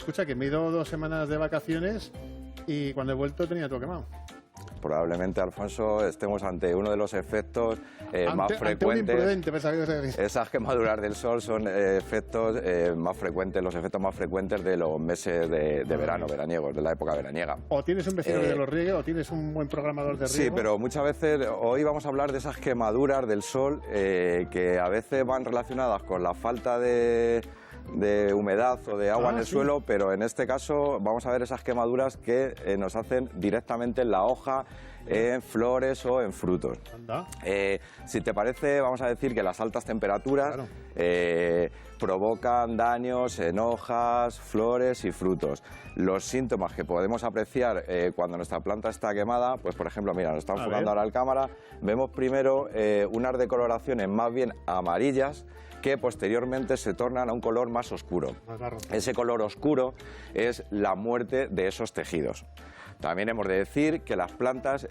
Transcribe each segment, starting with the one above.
escucha, que me he ido 2 semanas de vacaciones y cuando he vuelto tenía todo quemado. Probablemente, Alfonso, estemos ante uno de los efectos más frecuentes. Esas quemaduras del sol son efectos más frecuentes, los efectos más frecuentes de los meses de verano, veraniegos, de la época veraniega. O tienes un vecino que te los riegue, o tienes un buen programador de riego. Sí, pero muchas veces, hoy vamos a hablar de esas quemaduras del sol que a veces van relacionadas con la falta de humedad o de agua en el suelo, pero en este caso vamos a ver esas quemaduras que nos hacen directamente en la hoja, en flores o en frutos. Si te parece, vamos a decir que las altas temperaturas provocan daños en hojas, flores y frutos. Los síntomas que podemos apreciar cuando nuestra planta está quemada, pues por ejemplo, mira, nos está enfocando ahora la cámara, vemos primero unas decoloraciones más bien amarillas que posteriormente se tornan a un color más oscuro. Ese color oscuro es la muerte de esos tejidos. También hemos de decir que las plantas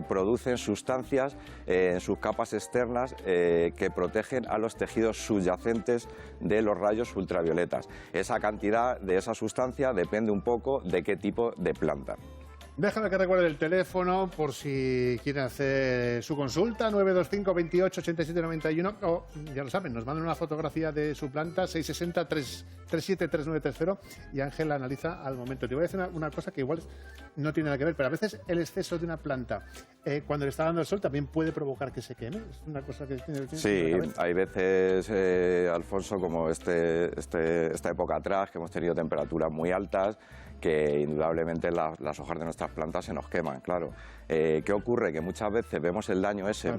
producen sustancias en sus capas externas que protegen a los tejidos subyacentes de los rayos ultravioletas. Esa cantidad de esa sustancia depende un poco de qué tipo de planta. Déjame que recuerde el teléfono por si quieren hacer su consulta, 925 28 87 91, o ya lo saben, nos mandan una fotografía de su planta, 660 337 3930, y Ángel la analiza al momento. Te voy a decir una cosa que igual no tiene nada que ver, pero a veces el exceso de una planta, cuando le está dando el sol, también puede provocar que se queme. Es una cosa que tiene Sí, hay veces, Alfonso, como esta época atrás, que hemos tenido temperaturas muy altas, que indudablemente las hojas de nuestras plantas se nos queman, claro. ¿Qué ocurre? Que muchas veces vemos el daño ese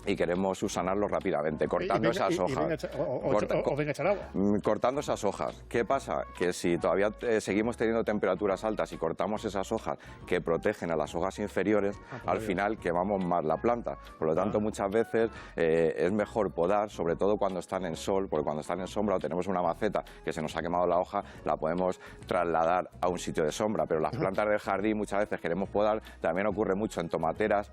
y queremos subsanarlo rápidamente, cortando esas hojas. O venga a echar agua. Cortando esas hojas. ¿Qué pasa? Que si todavía seguimos teniendo temperaturas altas y cortamos esas hojas que protegen a las hojas inferiores, al final quemamos más la planta. Por lo tanto, muchas veces es mejor podar, sobre todo cuando están en sol, porque cuando están en sombra o tenemos una maceta que se nos ha quemado la hoja, la podemos trasladar a un sitio de sombra. Pero las plantas del jardín muchas veces queremos podar, también ocurre mucho en tomateras.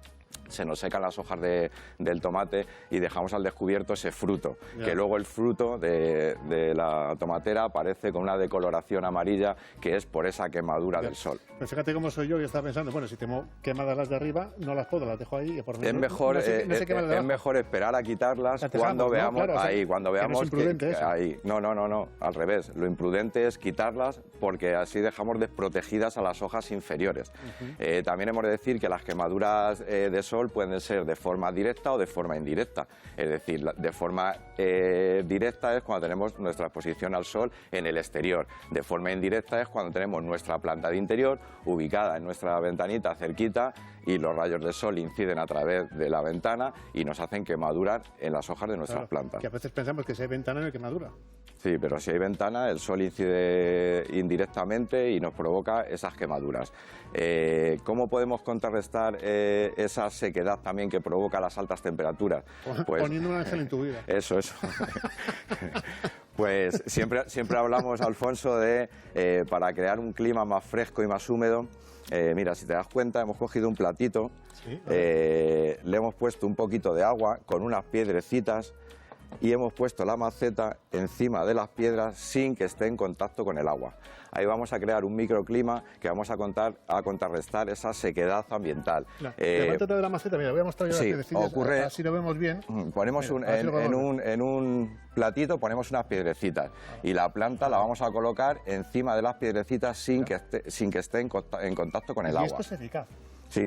Se nos secan las hojas del tomate y dejamos al descubierto ese fruto, que luego el fruto de la tomatera aparece con una decoloración amarilla que es por esa quemadura del sol. Pues fíjate cómo soy yo, que estaba pensando, bueno, si tengo quemadas las de arriba, no las puedo, las dejo ahí. Y por es mejor, es mejor esperar a quitarlas cuando veamos, cuando veamos que ahí. No, al revés, lo imprudente es quitarlas porque así dejamos desprotegidas a las hojas inferiores. También hemos de decir que las quemaduras de sol pueden ser de forma directa o de forma indirecta. Es decir, de forma directa es cuando tenemos nuestra exposición al sol en el exterior. De forma indirecta es cuando tenemos nuestra planta de interior ubicada en nuestra ventanita cerquita y los rayos de sol inciden a través de la ventana y nos hacen quemaduras en las hojas de nuestras plantas. Que a veces pensamos que si hay ventana no hay quemadura. Sí, pero si hay ventana, el sol incide indirectamente y nos provoca esas quemaduras. ¿Cómo podemos contrarrestar esa sequedad también que provoca las altas temperaturas? Pues, poniendo un ángel en tu vida. Eso. Pues siempre hablamos, Alfonso, de para crear un clima más fresco y más húmedo. Mira, si te das cuenta, hemos cogido un platito, le hemos puesto un poquito de agua con unas piedrecitas y hemos puesto la maceta encima de las piedras sin que esté en contacto con el agua. Ahí vamos a crear un microclima que vamos a contrarrestar esa sequedad ambiental. Levántate de la maceta, mira, voy a mostrar yo las piedrecillas, así lo vemos bien. Ponemos en un platito ponemos unas piedrecitas y la planta la vamos a colocar encima de las piedrecitas sin que esté en contacto con el agua. Y esto es eficaz. Sí.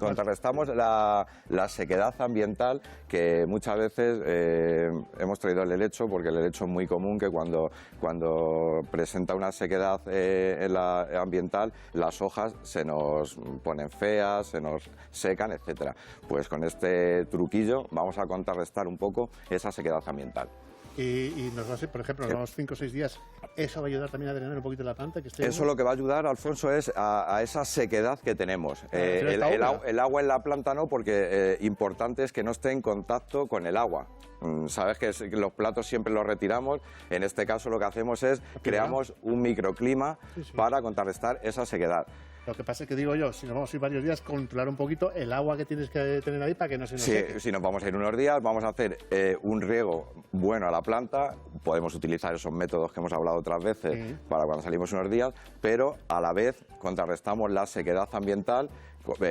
Contrarrestamos la sequedad ambiental que muchas veces hemos traído el helecho, porque el helecho es muy común que cuando presenta una sequedad ambiental, las hojas se nos ponen feas, se nos secan, etcétera. Pues con este truquillo vamos a contrarrestar un poco esa sequedad ambiental. Y nos va a ser, por ejemplo, nos vamos 5 o 6 días, ¿eso va a ayudar también a drenar un poquito la planta? Eso lo que va a ayudar, Alfonso, es a esa sequedad que tenemos. El agua en la planta no, porque importante es que no esté en contacto con el agua. Sabes que los platos siempre los retiramos, en este caso lo que hacemos es creamos un microclima para contrarrestar esa sequedad. Lo que pasa es que digo yo, si nos vamos a ir varios días, controlar un poquito el agua que tienes que tener ahí para que no se nos seque. Sí, si nos vamos a ir unos días, vamos a hacer un riego bueno a la planta. Podemos utilizar esos métodos que hemos hablado otras veces para cuando salimos unos días, pero a la vez contrarrestamos la sequedad ambiental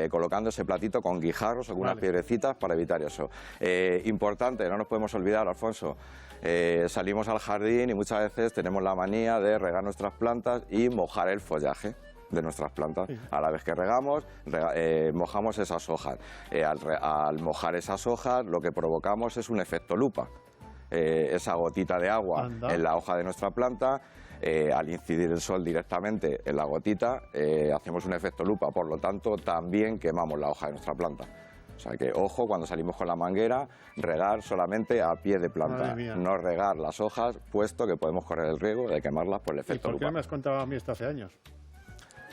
colocando ese platito con guijarros, algunas piedrecitas para evitar eso. Importante, no nos podemos olvidar, Alfonso, salimos al jardín y muchas veces tenemos la manía de regar nuestras plantas y mojar el follaje de nuestras plantas. Sí. A la vez que regamos, mojamos esas hojas. Al mojar esas hojas, lo que provocamos es un efecto lupa. Esa gotita de agua en la hoja de nuestra planta, al incidir el sol directamente en la gotita, hacemos un efecto lupa, por lo tanto también quemamos la hoja de nuestra planta. O sea que, ojo, cuando salimos con la manguera, regar solamente a pie de planta, no regar las hojas, puesto que podemos correr el riesgo de quemarlas por el efecto lupa. ¿Y por qué me has contado a mí esto hace años?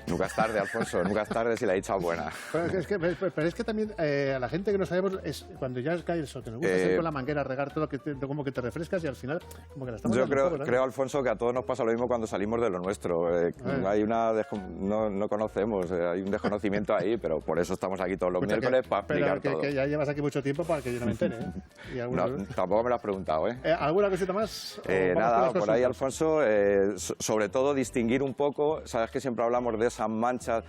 Nunca es tarde, Alfonso, nunca es tarde si la dicha es buena. Pero es que también a la gente que no sabemos, cuando ya cae el sol, que nos gusta hacer con la manguera, regar todo, como que te refrescas y al final como que la estamos Yo creo, Alfonso, que a todos nos pasa lo mismo cuando salimos de lo nuestro. Hay no conocemos, hay un desconocimiento ahí, pero por eso estamos aquí todos los miércoles para explicar todo. Que ya llevas aquí mucho tiempo para que yo no me entere. Tampoco me lo has preguntado, ¿eh? ¿Alguna cosita más? Nada, por ahí, Alfonso, sobre todo distinguir un poco, sabes que siempre hablamos de esas manchas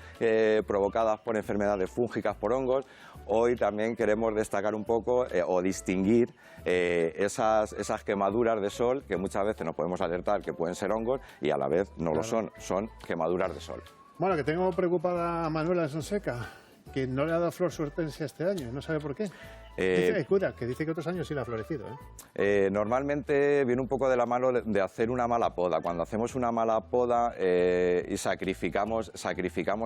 provocadas por enfermedades fúngicas, por hongos. Hoy también queremos destacar un poco o distinguir esas quemaduras de sol que muchas veces nos podemos alertar que pueden ser hongos y a la vez no lo son quemaduras de sol. Bueno, que tengo preocupada a Manuela de Sonseca, que no le ha dado flor su hortensia este año, no sabe por qué. Dice que otros años sí le ha florecido. Normalmente viene un poco de la mano de hacer una mala poda. Cuando hacemos una mala poda y sacrificamos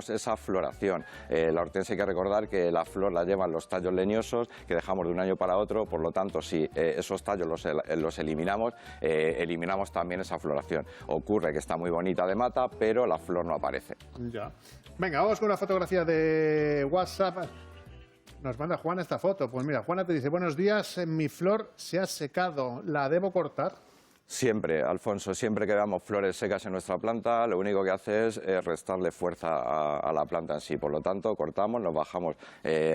esa floración. La hortensia hay que recordar que la flor la llevan los tallos leñosos que dejamos de un año para otro, por lo tanto si esos tallos los eliminamos, eliminamos también esa floración. Ocurre que está muy bonita de mata, pero la flor no aparece. Ya. Venga, vamos con una fotografía de WhatsApp. Nos manda Juana esta foto. Pues mira, Juana te dice, buenos días, mi flor se ha secado, ¿la debo cortar? Siempre, Alfonso, siempre que veamos flores secas en nuestra planta, lo único que hace es restarle fuerza a la planta en sí. Por lo tanto, cortamos, nos bajamos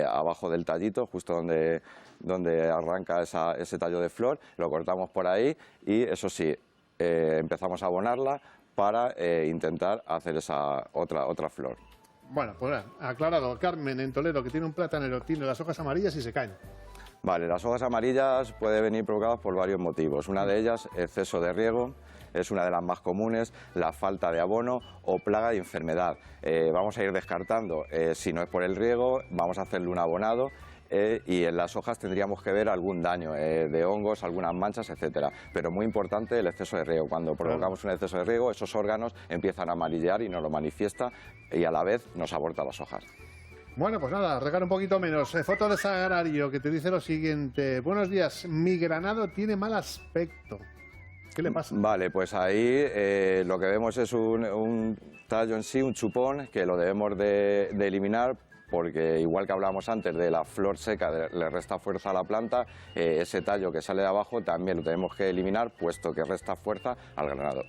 abajo del tallito, justo donde arranca ese tallo de flor, lo cortamos por ahí y eso sí, empezamos a abonarla para intentar hacer esa otra flor. Bueno, pues aclarado, Carmen en Toledo, que tiene un platanero, tiene las hojas amarillas y se caen. Vale, las hojas amarillas pueden venir provocadas por varios motivos. Una de ellas, exceso de riego, es una de las más comunes, la falta de abono o plaga de enfermedad. Vamos a ir descartando, si no es por el riego, vamos a hacerle un abonado. Y en las hojas tendríamos que ver algún daño de hongos, algunas manchas, etcétera. Pero muy importante el exceso de riego. Cuando provocamos un exceso de riego, esos órganos empiezan a amarillear y nos lo manifiesta y a la vez nos aborta las hojas. Bueno, pues nada, regar un poquito menos. Foto de Sagrario que te dice lo siguiente. Buenos días, mi granado tiene mal aspecto. ¿Qué le pasa? Vale, pues ahí lo que vemos es un tallo en sí, un chupón, que lo debemos de eliminar, porque igual que hablábamos antes de la flor seca, le resta fuerza a la planta, ese tallo que sale de abajo también lo tenemos que eliminar, puesto que resta fuerza al granado.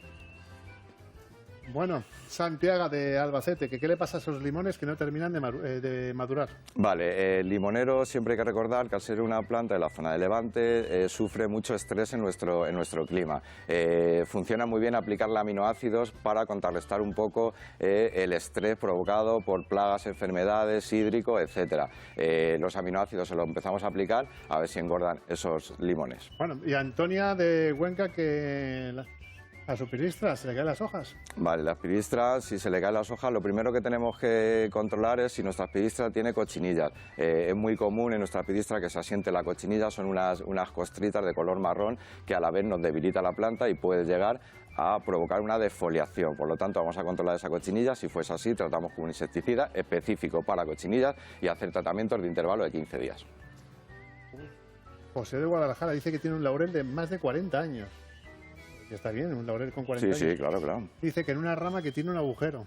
Bueno, Santiago de Albacete, ¿qué le pasa a esos limones que no terminan de madurar? Vale, el limonero siempre hay que recordar que al ser una planta de la zona de Levante sufre mucho estrés en nuestro clima. Funciona muy bien aplicarle aminoácidos para contrarrestar un poco el estrés provocado por plagas, enfermedades, hídrico, etcétera. Los aminoácidos se los empezamos a aplicar a ver si engordan esos limones. Bueno, y Antonia de Cuenca, que a su piristra se le caen las hojas. Vale, las piristras, si se le caen las hojas, lo primero que tenemos que controlar es si nuestra piristra tiene cochinillas. Es muy común en nuestra piristra que se asiente la cochinilla, son unas costritas de color marrón que a la vez nos debilita la planta y puede llegar a provocar una defoliación. Por lo tanto, vamos a controlar esa cochinilla. Si fuese así, tratamos con un insecticida específico para cochinillas y hacer tratamientos de intervalo de 15 días. José de Guadalajara dice que tiene un laurel de más de 40 años. Y está bien, un laurel con 40 años. Sí, claro. Dice que en una rama que tiene un agujero.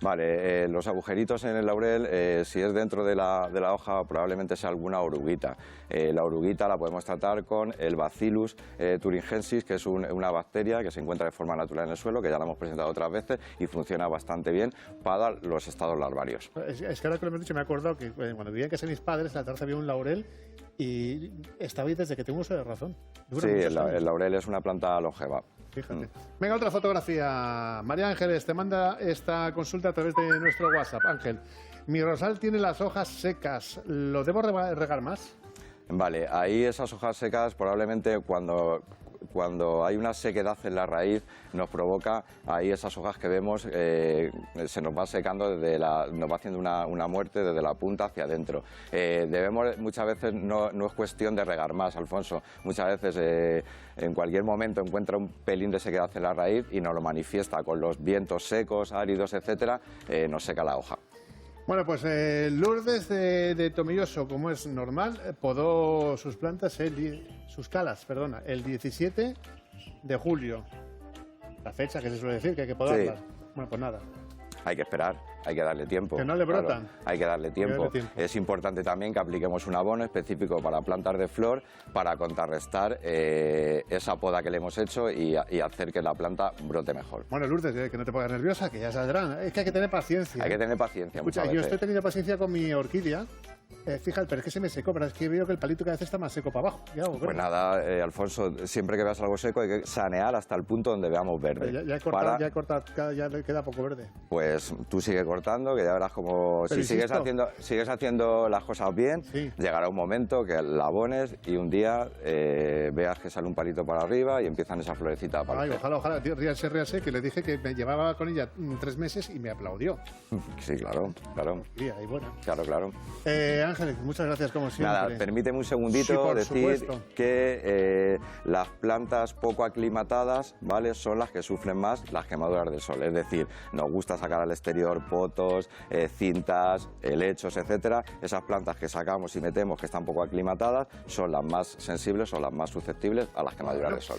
Vale, los agujeritos en el laurel, si es dentro de la hoja, probablemente sea alguna oruguita. La oruguita la podemos tratar con el Bacillus thuringiensis, que es una bacteria que se encuentra de forma natural en el suelo, que ya la hemos presentado otras veces y funciona bastante bien para los estados larvarios. Es que ahora que lo hemos dicho me he acordado que cuando vivía en casa de mis padres, en la terraza había un laurel y estaba ahí desde que tengo uso de razón. Sí, el laurel es una planta longeva. Fíjate. Venga, otra fotografía. María Ángeles te manda esta consulta a través de nuestro WhatsApp. Ángel, mi rosal tiene las hojas secas. ¿Lo debo regar más? Vale, ahí esas hojas secas probablemente cuando hay una sequedad en la raíz nos provoca ahí esas hojas que vemos se nos va secando nos va haciendo una muerte desde la punta hacia adentro. Muchas veces no es cuestión de regar más, Alfonso. Muchas veces en cualquier momento encuentra un pelín de sequedad en la raíz y nos lo manifiesta con los vientos secos, áridos, etcétera, nos seca la hoja. Bueno, pues Lourdes de Tomelloso, como es normal, podó sus plantas, sus calas, perdona, el 17 de julio. La fecha que se suele decir que hay que podarlas. Sí. Bueno, pues nada. Hay que esperar, hay que darle tiempo. Que no le brotan. Claro, hay que darle tiempo. Es importante también que apliquemos un abono específico para plantas de flor para contrarrestar esa poda que le hemos hecho y hacer que la planta brote mejor. Bueno, Lourdes, que no te pongas nerviosa, que ya saldrán. Es que hay que tener paciencia. Hay que tener paciencia. Escucha, yo estoy teniendo paciencia con mi orquídea. Fíjate, pero es que se me secó, pero es que veo que el palito cada vez está más seco para abajo. Pues nada, Alfonso, siempre que veas algo seco hay que sanear hasta el punto donde veamos verde. Ya he cortado, ya le queda poco verde. Pues tú sigue cortando, que ya verás como si sigues haciendo las cosas bien, sí. Llegará un momento que la abones y un día veas que sale un palito para arriba y empiezan esas florecitas a aparecer. Ojalá, ríase, que le dije que me llevaba con ella 3 meses y me aplaudió. Sí, claro. Y bueno. Claro. Ángeles, muchas gracias como siempre. Nada, permíteme un segundito decir que las plantas poco aclimatadas, ¿vale?, son las que sufren más las quemaduras del sol. Es decir, nos gusta sacar al exterior potos, cintas, helechos, etcétera. Esas plantas que sacamos y metemos que están poco aclimatadas son las más sensibles o las más susceptibles a las quemaduras del sol.